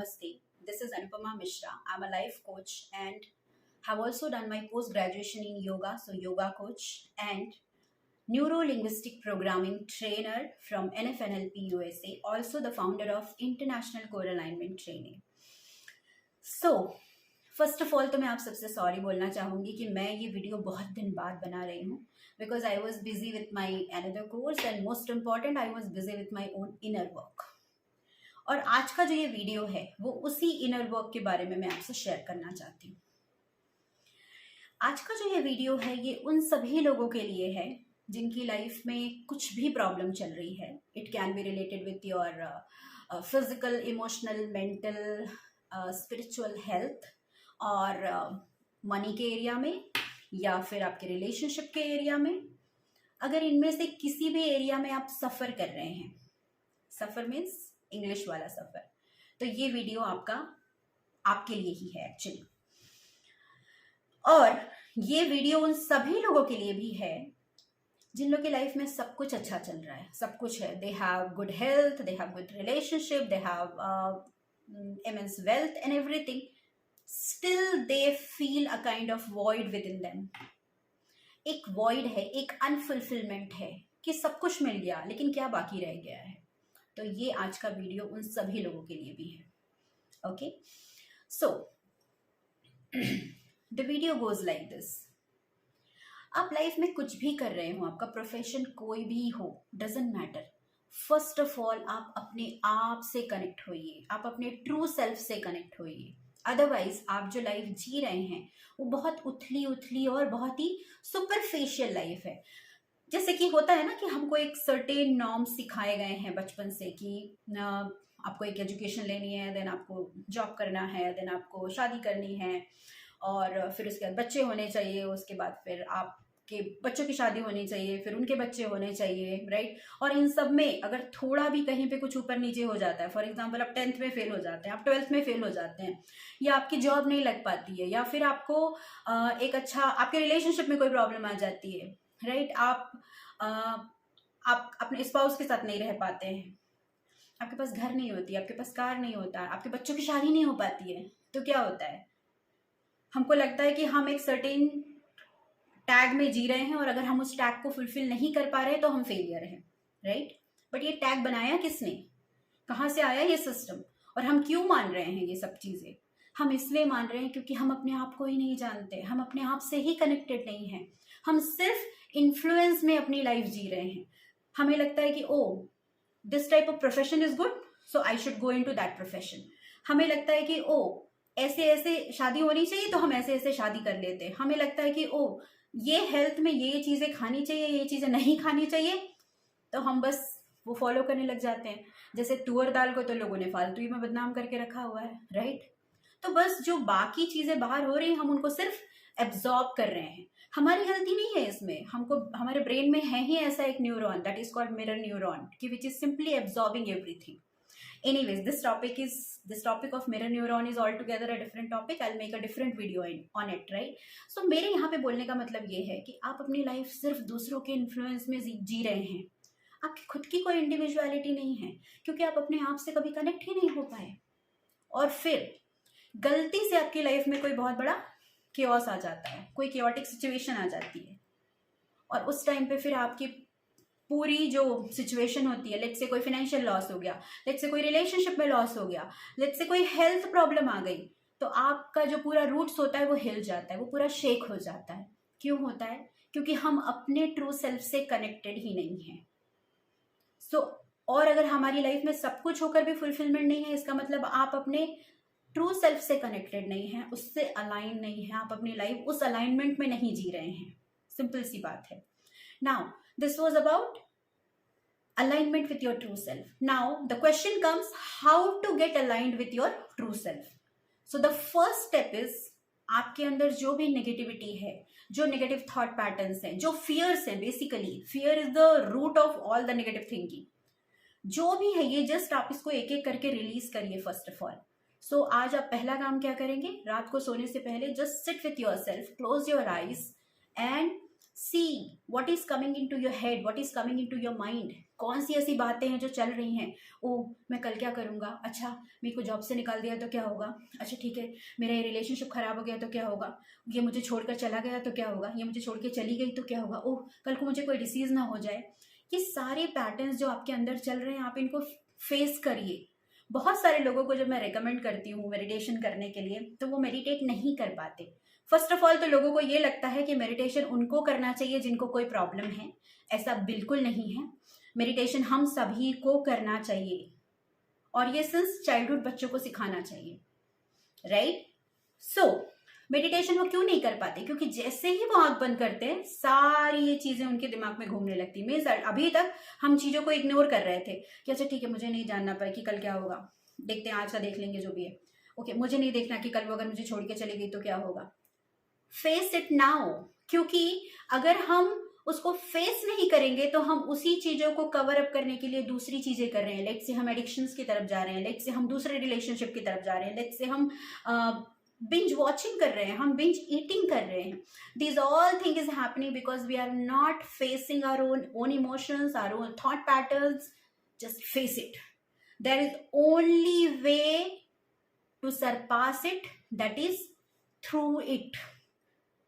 Namaste. This is Anupama Mishra. I'm a life coach and have also done my post graduation in yoga, so yoga coach and neuro linguistic programming trainer from NFNLP USA, also the founder of International Core Alignment Training. So, first of all तो मैं आप सबसे sorry बोलना चाहूँगी कि मैं ये video बहुत दिन बाद बना रही हूँ because I was busy with my another course and most important I was busy with my own inner work. और आज का जो ये वीडियो है वो उसी इनर वर्क के बारे में मैं आपसे शेयर करना चाहती हूँ। आज का जो ये वीडियो है ये उन सभी लोगों के लिए है जिनकी लाइफ में कुछ भी प्रॉब्लम चल रही है। It can be related with your physical, emotional, mental, spiritual health और मनी के एरिया में या फिर आपके रिलेशनशिप के एरिया में। अगर इनमें से किसी भी एरिया में आप सफ़र कर रहे हैं, सफ़र मीन्स इंग्लिश वाला सफ़र, तो ये वीडियो आपके लिए ही है एक्चुअली। और ये वीडियो उन सभी लोगों के लिए भी है जिन लोगों की लाइफ में सब कुछ अच्छा चल रहा है, सब कुछ है। They have good health, they have good relationship, they have immense wealth and everything. Still they feel a kind of void within them. एक void है, एक unfulfillment है कि सब कुछ मिल गया लेकिन क्या बाकी रह गया है। तो ये आज का वीडियो उन सभी लोगों के लिए भी है। Okay, so the video goes like this. आप लाइफ में कुछ भी कर रहे हो, आपका प्रोफेशन कोई भी हो, doesn't matter. First of all आप अपने आप से कनेक्ट होइए, आप अपने ट्रू सेल्फ से कनेक्ट होइए। अदरवाइज आप जो लाइफ जी रहे हैं वो बहुत उथली उथली और बहुत ही सुपरफिशियल लाइफ है। जैसे कि होता है ना कि हमको एक सर्टेन नॉर्म सिखाए गए हैं बचपन से कि आपको एक एजुकेशन लेनी है, देन आपको जॉब करना है, देन आपको शादी करनी है और फिर उसके बाद बच्चे होने चाहिए, उसके बाद फिर आप कि बच्चों की शादी होनी चाहिए, फिर उनके बच्चे होने चाहिए, राइट। और इन सब में अगर थोड़ा भी कहीं पे कुछ ऊपर नीचे हो जाता है, फॉर एग्जांपल आप 10th में फेल हो जाते हैं, आप 12th में फेल हो जाते हैं, या आपकी जॉब नहीं लग पाती है, या फिर आपको एक अच्छा आपके रिलेशनशिप में कोई प्रॉब्लम आ जाती है, राइट। आप अपने स्पाउस के साथ नहीं रह पाते हैं, आपके पास घर नहीं होती, आपके पास कार नहीं होता, आपके बच्चों की शादी नहीं हो पाती है, तो क्या होता है, हमको लगता है कि हम एक सर्टेन टैग में जी रहे हैं और अगर हम उस टैग को फुलफिल नहीं कर पा रहे तो हम फेलियर हैं, राइट। बट ये टैग बनाया किसने, कहाँ से आया ये सिस्टम, और हम क्यों मान रहे हैं ये सब चीज़ें? हम इसलिए मान रहे हैं क्योंकि हम अपने आप को ही नहीं जानते, हम अपने आप से ही कनेक्टेड नहीं हैं, हम सिर्फ इन्फ्लुएंस में अपनी लाइफ जी रहे हैं। हमें लगता है कि oh this type of profession is good so I should go into that profession. हमें लगता है कि ओ ऐसे ऐसे शादी होनी चाहिए तो हम ऐसे ऐसे शादी कर लेते हैं। हमें लगता है कि ओ ये हेल्थ में ये चीज़ें खानी चाहिए, ये चीज़ें नहीं खानी चाहिए, तो हम बस वो फॉलो करने लग जाते हैं। जैसे तुअर दाल को तो लोगों ने फालतू ही में बदनाम करके रखा हुआ है, राइट। तो बस जो बाकी चीज़ें बाहर हो रही हैं हम उनको सिर्फ एब्जॉर्ब कर रहे हैं। हमारी गलती नहीं है इसमें, हमको हमारे ब्रेन में है ही ऐसा एक neuron that is called mirror neuron की which is simply absorbing everything. Anyways, this topic of mirror neuron is altogether a different topic. I'll make a different video on it, right? So मेरे यहाँ पे बोलने का मतलब ये है कि आप अपनी लाइफ सिर्फ दूसरों के इन्फ्लुएंस में जी रहे हैं, आपकी खुद की कोई इंडिविजुअलिटी नहीं है क्योंकि आप अपने आप से कभी कनेक्ट ही नहीं हो पाए। और फिर गलती से आपकी लाइफ में कोई बहुत बड़ा केओस आ जाता है, कोई केओटिक सिचुएशन आ जाती है, और उस टाइम पे फिर आपकी पूरी जो सिचुएशन होती है, लेट्स से कोई फाइनेंशियल लॉस हो गया, लेट्स से कोई रिलेशनशिप में लॉस हो गया, लेट्स से कोई हेल्थ प्रॉब्लम आ गई, तो आपका जो पूरा रूट्स होता है वो हिल जाता है, वो पूरा शेक हो जाता है। क्यों होता है? क्योंकि हम अपने ट्रू सेल्फ से कनेक्टेड ही नहीं हैं। और अगर हमारी लाइफ में सब कुछ होकर भी फुलफिलमेंट नहीं है, इसका मतलब आप अपने ट्रू सेल्फ से कनेक्टेड नहीं है, उससे अलाइन नहीं है, आप अपनी लाइफ उस अलाइनमेंट में नहीं जी रहे हैं। सिंपल सी बात है। Now, this was about alignment with your true self. Now, the question comes, how to get aligned with your true self? So, the first step is, आपके अंदर जो भी नेगेटिविटी है, जो नेगेटिव थॉट पैटर्न्स हैं, जो फियर्स हैं, basically fear is the root of all the negative thinking, जो भी है ये जस्ट आप इसको एक एक करके रिलीज करिए फर्स्ट ऑफ ऑल। सो आज आप पहला काम क्या करेंगे, रात को सोने से पहले just sit with yourself, close your eyes and see what is coming into your head, what is coming into your mind. कौन सी ऐसी बातें हैं जो चल रही हैं। ओ मैं कल क्या करूँगा, अच्छा मेरे को जॉब से निकाल दिया तो क्या होगा, अच्छा ठीक है मेरा ये रिलेशनशिप खराब हो गया तो क्या होगा, ये मुझे छोड़कर चला गया तो क्या होगा, ये मुझे छोड़ के चली गई तो क्या होगा, ओह कल को मुझे कोई डिसीज ना हो जाए। ये सारे पैटर्न्स जो आपके अंदर चल रहे हैं आप इनको फेस करिए। बहुत सारे लोगों को जब मैं रेकमेंड करती हूँ मेडिटेशन करने के लिए तो वो मेडिटेट नहीं कर पाते। फर्स्ट ऑफ ऑल तो लोगों को ये लगता है कि मेडिटेशन उनको करना चाहिए जिनको कोई प्रॉब्लम है। ऐसा बिल्कुल नहीं है। मेडिटेशन हम सभी को करना चाहिए और ये सिंस चाइल्डहुड बच्चों को सिखाना चाहिए, राइट। सो मेडिटेशन वो क्यों नहीं कर पाते, क्योंकि जैसे ही वो आंख बंद करते हैं सारी ये चीजें उनके दिमाग में घूमने लगती है। मीन्स अभी तक हम चीजों को इग्नोर कर रहे थे कि अच्छा ठीक है मुझे नहीं जानना पाए कि कल क्या होगा, देखते हैं आज का देख लेंगे जो भी है, ओके मुझे नहीं देखना कि कल वो अगर मुझे छोड़ के चली गई तो क्या होगा। फेस इट नाउ, क्योंकि अगर हम उसको फेस नहीं करेंगे तो हम उसी चीजों को कवर अप करने के लिए दूसरी चीजें कर रहे हैं। लेट्स से हम एडिक्शंस की तरफ जा रहे हैं, लेट्स से हम दूसरे रिलेशनशिप की तरफ जा रहे हैं, लेट्स से हम बिंज वॉचिंग कर रहे हैं, हम बिंज ईटिंग कर रहे हैं। This all thing is happening because we are not facing our own emotions, our own thought patterns. Just face it. There is only way to surpass it, that is through it.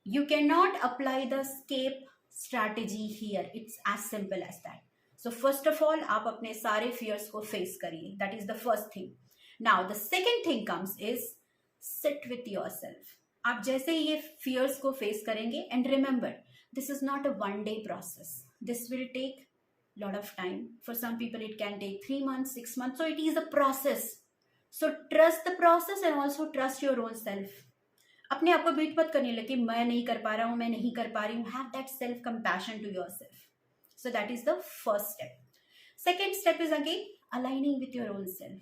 You cannot apply the escape strategy here. It's as simple as that. So first of all आप अपने सारे fears को face करिए. That is the first thing. Now the second thing comes is sit with yourself. आप जैसे ये fears को face करेंगे, and remember this is not a one day process. This will take lot of time. For some people it can take 3 months, 6 months. So it is a process. So trust the process and also trust your own self. अपने आप को beat मत करने लगे मैं नहीं कर पा रहा हूँ, मैं नहीं कर पा रही हूँ। Have that self compassion to yourself. So that is the first step. Second step is again aligning with your own self.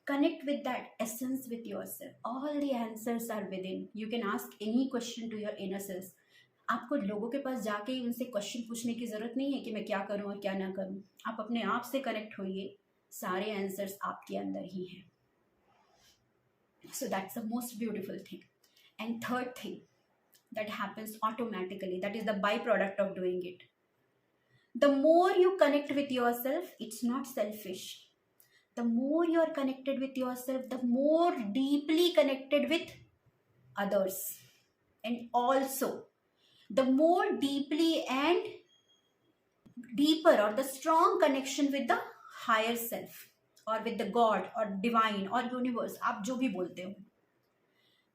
Connect with that essence with yourself. All the answers are within. You can ask any question to your inner self. आपको लोगों के पास जाके ही उनसे question पूछने की जरूरत नहीं है कि मैं क्या करूँ और क्या ना करूँ. आप अपने आप से कनेक्ट होइए, सारे आंसर्स आपके अंदर ही हैं. So that's the most beautiful thing. And third thing that happens automatically, that is the byproduct of doing it. The more you connect with yourself, it's not selfish. The more you are connected with yourself, the more deeply connected with others. And also, the more deeply and deeper or the strong connection with the higher self or with the God or divine or universe, आप जो भी बोलते हो.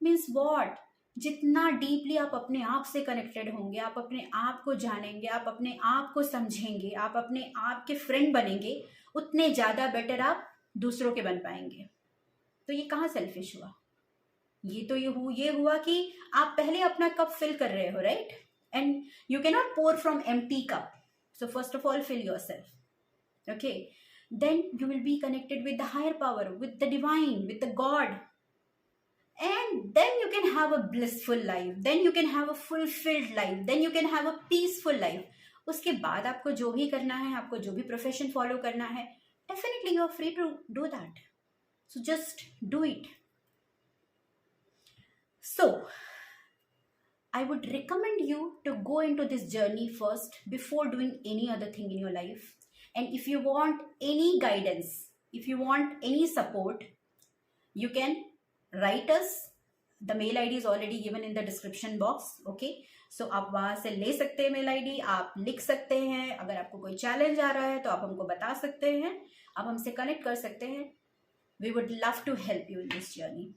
Means what, जितना deeply आप अपने आप से कनेक्टेड होंगे, आप अपने आप को जानेंगे, आप अपने आप को समझेंगे, आप अपने आप के फ्रेंड बनेंगे, उतने ज़्यादा बेटर आप दूसरों के बन पाएंगे. तो ये कहाँ सेल्फिश हुआ? ये तो ये हुआ कि आप पहले अपना कप फिल कर रहे हो, right. And you can not pour from empty cup. So first of all fill yourself. Okay, then you will be connected with the higher power, with the divine, with the God. And then you can have a blissful life, then you can have a fulfilled life, then you can have a peaceful life. उसके बाद आपको जो भी करना है, आपको जो भी प्रोफेशन फॉलो करना है, definitely you are free to do that. So just do it. So I would recommend you to go into this journey first before doing any other thing in your life. And if you want any guidance, if you want any support, you can write us. The mail ID is already given in the description box. Okay, so आप वहाँ से ले सकते हैं mail ID, आप लिख सकते हैं. अगर आपको कोई चैलेंज आ रहा है तो आप हमको बता सकते हैं, आप हमसे कनेक्ट कर सकते हैं. We would love to help you in this journey.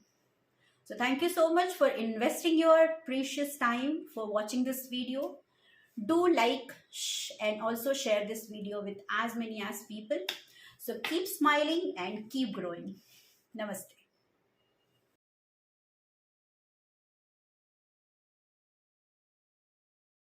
So thank you so much for investing your precious time for watching this video. Do like and also share this video with as many as people. So keep smiling and keep growing. Namaste.